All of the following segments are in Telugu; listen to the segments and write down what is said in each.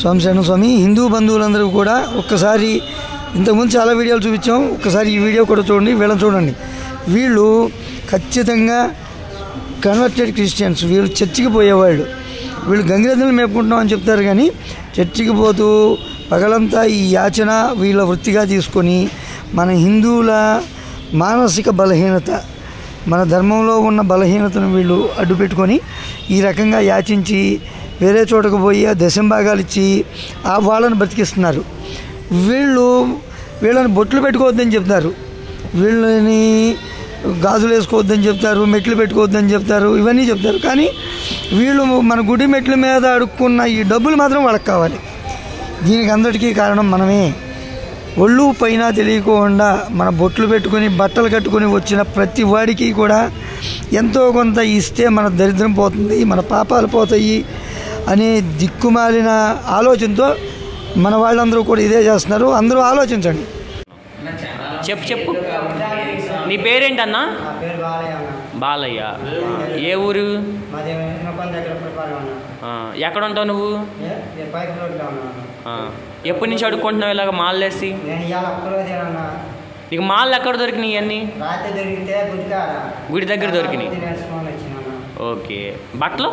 సోమశేఖర స్వామి హిందూ బంధువులందరూ కూడా ఒక్కసారి ఇంతకుముందు చాలా వీడియోలు చూపించాం, ఒక్కసారి ఈ వీడియో కూడా చూడండి, వీళ్ళని చూడండి. వీళ్ళు ఖచ్చితంగా కన్వర్టెడ్ క్రిస్టియన్స్. వీళ్ళు చర్చికి పోయేవాళ్ళు. వీళ్ళు గంగిరెద్దులు మేపుకుంటున్నాం అని చెప్తారు, కానీ చర్చికి పోతూ పగలంతా ఈ యాచన వీళ్ళ వృత్తిగా తీసుకొని మన హిందువుల మానసిక బలహీనత, మన ధర్మంలో ఉన్న బలహీనతను వీళ్ళు అడ్డు పెట్టుకొని ఈ రకంగా యాచించి వేరే చోటకు పోయి ఆ దశంభాగాలు ఇచ్చి వాళ్ళని బతికిస్తున్నారు. వీళ్ళని బొట్లు పెట్టుకోవద్దని చెప్తారు, వీళ్ళని గాజులు వేసుకోవద్దని చెప్తారు, మెట్లు పెట్టుకోవద్దని చెప్తారు, ఇవన్నీ చెప్తారు. కానీ వీళ్ళు మన గుడి మెట్ల మీద అడుక్కున్న ఈ డబ్బులు మాత్రం వాళ్ళకి కావాలి. దీనికి అందరికీ కారణం మనమే. ఒళ్ళు పైన తెలియకుండా మన బొట్లు పెట్టుకొని బట్టలు కట్టుకొని వచ్చిన ప్రతి వాడికి కూడా ఎంతో కొంత ఇస్తే మన దరిద్రం పోతుంది, మన పాపాలు పోతాయి అనే దిక్కుమాలిన ఆలోచనతో మన వాళ్ళందరూ కూడా ఇదే చేస్తున్నారు. అందరూ ఆలోచించండి. చెప్పు నీ పేరేంటన్నా? బాలయ్య. ఏ ఊరు? ఎక్కడ ఉంటావు నువ్వు? ఎప్పటి నుంచి అడుక్కుంటున్నావు ఇలాగ మాల్ వేసి? నీకు మాల్ ఎక్కడ దొరికినాయి? అన్నీ గుడి దగ్గర దొరికినాయి. ఓకే. బట్టలు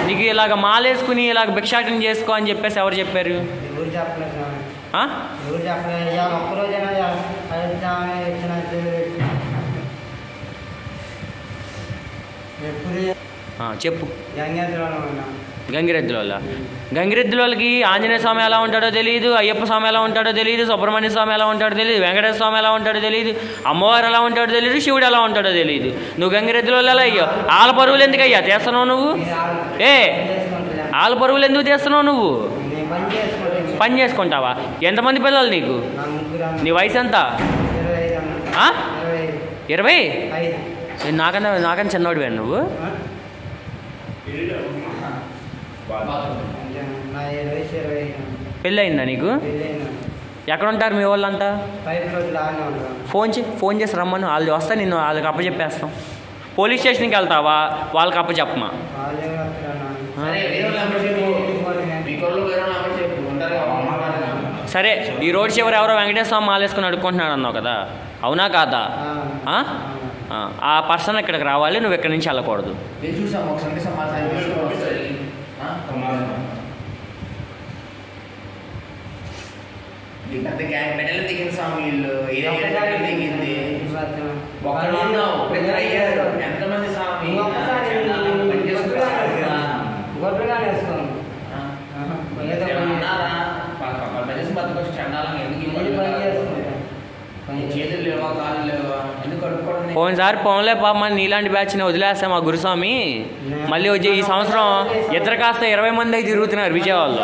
నీకు ఇలాగ మాల్ వేసుకుని ఇలాగ భిక్షాటన చేసుకో అని చెప్పేసి ఎవరు చెప్పారు? చెప్పు. గంగిరెద్దుల వాళ్ళకి ఆంజనేయ స్వామి ఎలా ఉంటాడో తెలియదు, అయ్యప్ప స్వామి ఎలా ఉంటాడో తెలియదు, సుబ్రహ్మణ్య స్వామి ఎలా ఉంటాడో తెలియదు, వెంకటేశ్వర స్వామి ఎలా ఉంటాడో తెలియదు, అమ్మవారు ఎలా ఉంటాడో తెలియదు, శివుడు ఎలా ఉంటాడో తెలియదు. నువ్వు గంగిరెద్దుల వాళ్ళు ఎలా అయ్యో? ఆల పరువులు ఎందుకు అయ్యా తీస్తున్నావు నువ్వు? ఆల పరువులు ఎందుకు తీస్తున్నావు నువ్వు? పని చేసుకుంటావా? ఎంతమంది పిల్లలు నీకు? నీ వయసు ఎంత? 20? నాకన్నా చిన్నవాడివే నువ్వు. పెళ్ళి అయిందా నీకు? ఎక్కడ ఉంటారు మీ వాళ్ళంతా? ఫోన్ చేసి రమ్మను, వాళ్ళు వస్తా, నిన్ను వాళ్ళకి అప్పచెప్పేస్తాం. పోలీస్ స్టేషన్కి వెళ్తావా? వాళ్ళకి అప్పచెప్పమా? సరే, ఈ రోడ్ చివరి ఎవరో వెంకటేశ్వర స్వామి మాలేసుకొని అడుక్కుంటున్నాడు అన్నావు కదా, అవునా కాదా? ఆ పర్సన్ ఇక్కడికి రావాలి, నువ్వు ఇక్కడి నుంచి వెళ్ళకూడదు. పోయినసారి పోన్లే పాప నీలాంటి బ్యాచ్ని వదిలేస్తాం మా గురుస్వామి. మళ్ళీ వచ్చి ఈ సంవత్సరం ఇద్దరు కాస్త 20 మంది అయితే తిరుగుతున్నారు విజయవాడలో.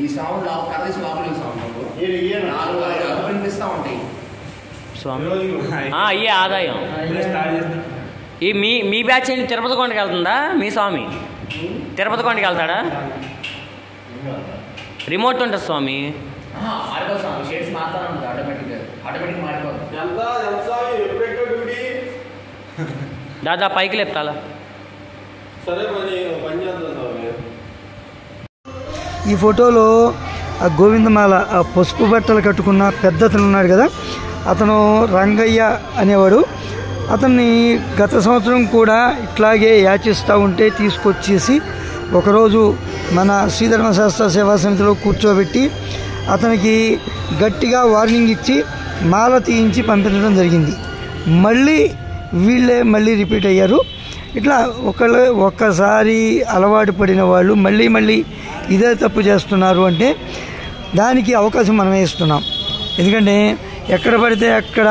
ఈ సాంగ్ కర్రీస్ లోపలికి సాంగ్ వినిపిస్తూ ఉంటాయి స్వామి. అయ్యే ఆదాయం. ఈ మీ బ్యాచ్ ఏంటి తిరుపతి కొండకి వెళ్తుందా మీ స్వామి? తిరుపతి కొండకి వెళ్తాడా? రిమోట్ ఉంటుంది స్వామి. దాదా పైకి లేపుతాలా? ఈ ఫోటోలో ఆ గోవిందమాల ఆ పసుపు బట్టలు కట్టుకున్న పెద్దతను ఉన్నాడు కదా, అతను రంగయ్య అనేవాడు. అతన్ని గత సంవత్సరం కూడా ఇట్లాగే యాచిస్తూ ఉంటే తీసుకొచ్చేసి ఒకరోజు మన శ్రీధర్మశాస్త్ర సేవా సమితిలో కూర్చోబెట్టి అతనికి గట్టిగా వార్నింగ్ ఇచ్చి మాల తీయించి పంపించడం జరిగింది. వీళ్ళే రిపీట్ అయ్యారు. ఇట్లా ఒక్కసారి అలవాటు పడిన వాళ్ళు మళ్ళీ ఇదే తప్పు చేస్తున్నారు అంటే దానికి అవకాశం మనమే ఇస్తున్నాం. ఎందుకంటే ఎక్కడ పడితే అక్కడ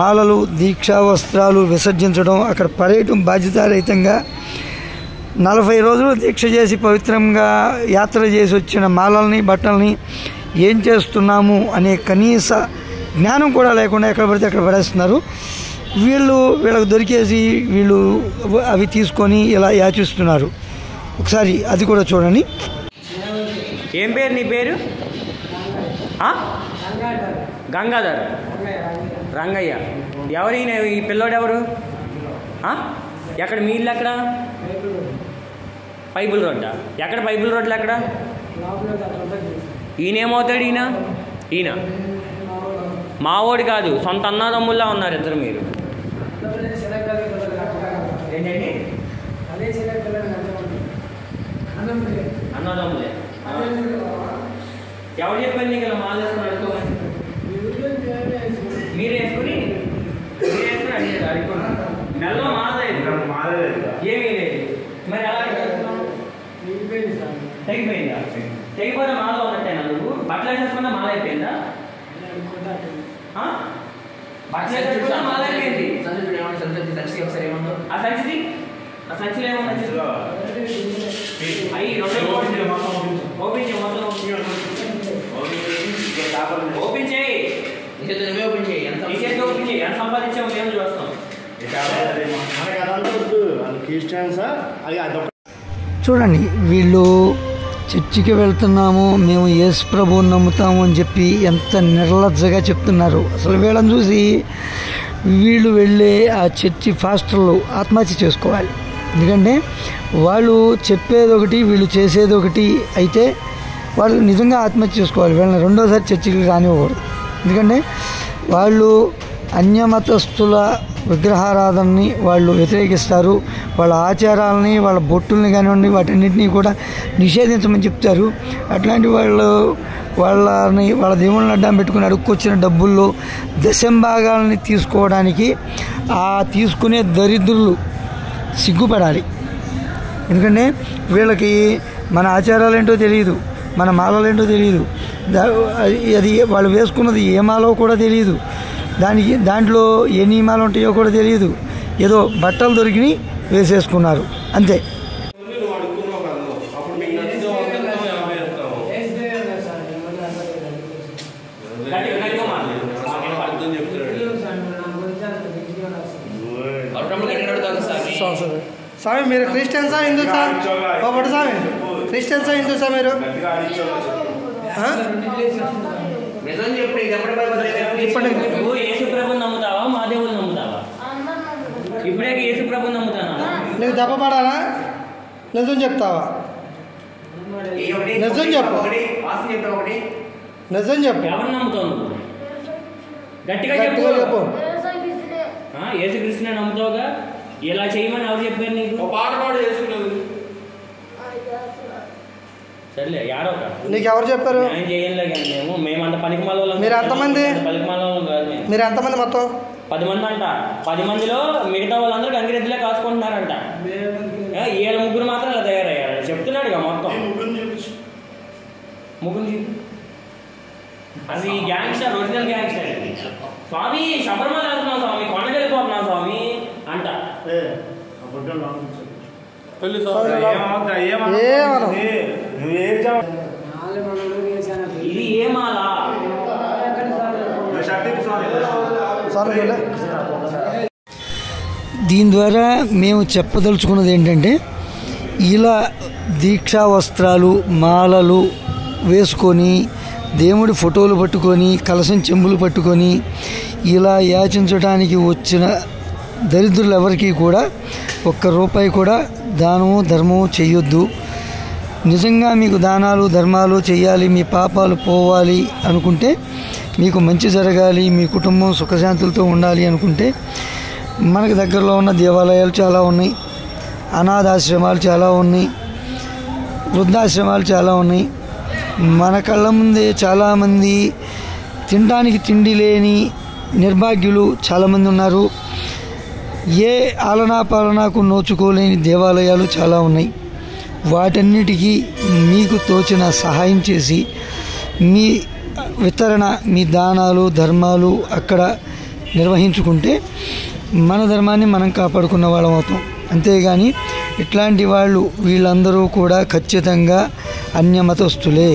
మాలలు, దీక్షా వస్త్రాలు విసర్జించడం, అక్కడ పర్యటన బాధ్యతారహితంగా 40 రోజులు దీక్ష చేసి పవిత్రంగా యాత్ర చేసి వచ్చిన మాలల్ని, బట్టల్ని ఏం చేస్తున్నాము అనే కనీస జ్ఞానం కూడా లేకుండా ఎక్కడ పడితే అక్కడ పడేస్తున్నారు. వీళ్ళకి దొరికేసి వీళ్ళు అవి తీసుకొని ఇలా యాచిస్తున్నారు. ఒకసారి అది కూడా చూడండి. ఏం పేరు నీ పేరు? గంగాధర్ రంగయ్య. ఎవరు ఈయన? ఈ పిల్లోడు ఎవరు? ఎక్కడ మీ ఇల్లు ఎక్కడ? పైపుల్ రోడ్డా? ఎక్కడ పైపుల్ రోడ్లు ఎక్కడ? ఈయన ఏమవుతాడు? ఈయన మావోడు కాదు, సొంత అన్నదమ్ముల్లా ఉన్నారు ఇద్దరు మీరు. ఏంటండి? అన్నదమ్ములే. ఎవరు చెప్పారు నీకు ఇలా మాల వేసుకుని అడుకోమని? మీరు వేసుకుని అడుగుతున్నారు. నెలలో మాల ఏమీ లేదు. మరి ఎలా తెగిపోయిందా? తెగిపోతే మాల ఉన్నట్టేనా? నువ్వు బట్టలు వేసేసుకున్నా మాల అయిపోయిందా? బట్టలు వేసేసుకున్నా మాల అయిపోయింది. ఆ సంచిలో ఏమన్నా అయ్యి ఓపెన్ చేయి, మొత్తం ఓపెన్ చేయి, ఎంత సంపాదించాము మేము చూస్తాం. చూడండి, వీళ్ళు చర్చికి వెళ్తున్నాము, మేము యేసు ప్రభువుని నమ్ముతాము అని చెప్పి ఎంత నిర్లజ్జగా చెప్తున్నారు. అసలు వీళ్ళని చూసి వీళ్ళు వెళ్ళే ఆ చర్చి ఫాస్టర్లు ఆత్మహత్య చేసుకోవాలి. ఎందుకంటే వాళ్ళు చెప్పేది ఒకటి, వీళ్ళు చేసేది ఒకటి అయితే వాళ్ళు నిజంగా ఆత్మహత్య చేసుకోవాలి. వీళ్ళని రెండోసారి చర్చికి రానివ్వకూడదు. ఎందుకంటే వాళ్ళు అన్యమతస్థుల విగ్రహారాధనని వాళ్ళు వ్యతిరేకిస్తారు. వాళ్ళ ఆచారాలని, వాళ్ళ బొట్టుల్ని కానివ్వండి, వాటన్నిటినీ కూడా నిషేధించమని చెప్తారు. అట్లాంటి వాళ్ళ దేవుళ్ళని అడ్డం పెట్టుకుని అడుక్కొచ్చిన డబ్బుల్లో దశంభాగాలని తీసుకోవడానికి ఆ తీసుకునే దరిద్రులు సిగ్గుపడాలి. ఎందుకంటే వీళ్ళకి మన ఆచారాలు ఏంటో తెలియదు, మన మాలలు ఏంటో తెలియదు, అది వాళ్ళు వేసుకున్నది ఏ మాలో కూడా తెలియదు, దాంట్లో ఏ నియమాలు ఉంటాయో కూడా తెలియదు. ఏదో బట్టలు దొరికిని వేసేసుకున్నారు అంతే. స్వామి మీరు క్రిస్టియన్సా హిందూసా? ఒకటి స్వామి క్రిస్టియన్సా హిందూసా మీరు? నువ్వు యేసు ప్రభుని నమ్ముతావా మా దేవుని నమ్ముతావా? ఇప్పుడే యేసు ప్రభుని నమ్ముతానా? నీకు దెబ్బ పడాలా? నిజం చెప్తావా? నిజం చెప్పు, నిజం చెప్పు. ఎవరిని నమ్ముతావు నువ్వు? గట్టిగా చెప్పు. యేసుక్రీస్తునే నమ్ముతావుగా. ఇలా చేయమని ఎవరు చెప్పారు నీకు? పాట పాడు చేసుకున్నావు. సర్లే యాడోక. నీకు ఎవరు చెప్పారు? నేను చేయలే కానీ మేము అంత పనికిమాల వాళ్ళం. మీరు ఎంతమంది? పనికిమాల వాళ్ళం కాదు మేము. మీరు ఎంతమంది మొత్తం? 10 మంది అంట. 10 మందిలో మిగతా వాళ్ళందరూ గంగిరెద్దులే కాసుకుంటున్నారంట. వీళ్ళ ముగ్గురు మాత్రం ఇలా తయారయ్యారు. చెప్తున్నాడుగా మొత్తం ముగ్గురు. అది ఈ గ్యాంగ్స్టర్, ఒరిజినల్ గ్యాంగ్స్టర్. స్వామి శబరిమల వెళ్తున్నాం స్వామి, కొండకి వెళ్ళిపోతున్నాం స్వామి అంట. ఇది ఏ మాల? దీని ద్వారా మేము చెప్పదలుచుకున్నది ఏంటంటే, ఇలా దీక్షా వస్త్రాలు, మాలలు వేసుకొని, దేవుడి ఫోటోలు పట్టుకొని, కలశం చెంబులు పట్టుకొని ఇలా యాచించడానికి వచ్చిన దరిద్రులు ఎవరికీ కూడా ₹1 కూడా దానము ధర్మము చేయొద్దు. నిజంగా మీకు దానాలు ధర్మాలు చేయాలి, మీ పాపాలు పోవాలి అనుకుంటే, మీకు మంచి జరగాలి, మీ కుటుంబం సుఖశాంతులతో ఉండాలి అనుకుంటే, మనకు దగ్గరలో ఉన్న దేవాలయాలు చాలా ఉన్నాయి, అనాథాశ్రమాలు చాలా ఉన్నాయి, వృద్ధాశ్రమాలు చాలా ఉన్నాయి. మన కళ్ళ ముందే చాలామంది తినడానికి తిండి లేని నిర్భాగ్యులు చాలామంది ఉన్నారు. ఏ ఆలనా పాలనాకు నోచుకోలేని దేవాలయాలు చాలా ఉన్నాయి. వాటన్నిటికీ మీకు తోచిన సహాయం చేసి మీ వితరణ, మీ దానాలు ధర్మాలు అక్కడ నిర్వహించుకుంటే మన ధర్మాన్ని మనం కాపాడుకున్న వాళ్ళం అవుతాం. అంతేగాని ఇట్లాంటి వీళ్ళందరూ కూడా ఖచ్చితంగా అన్యమతస్తులే.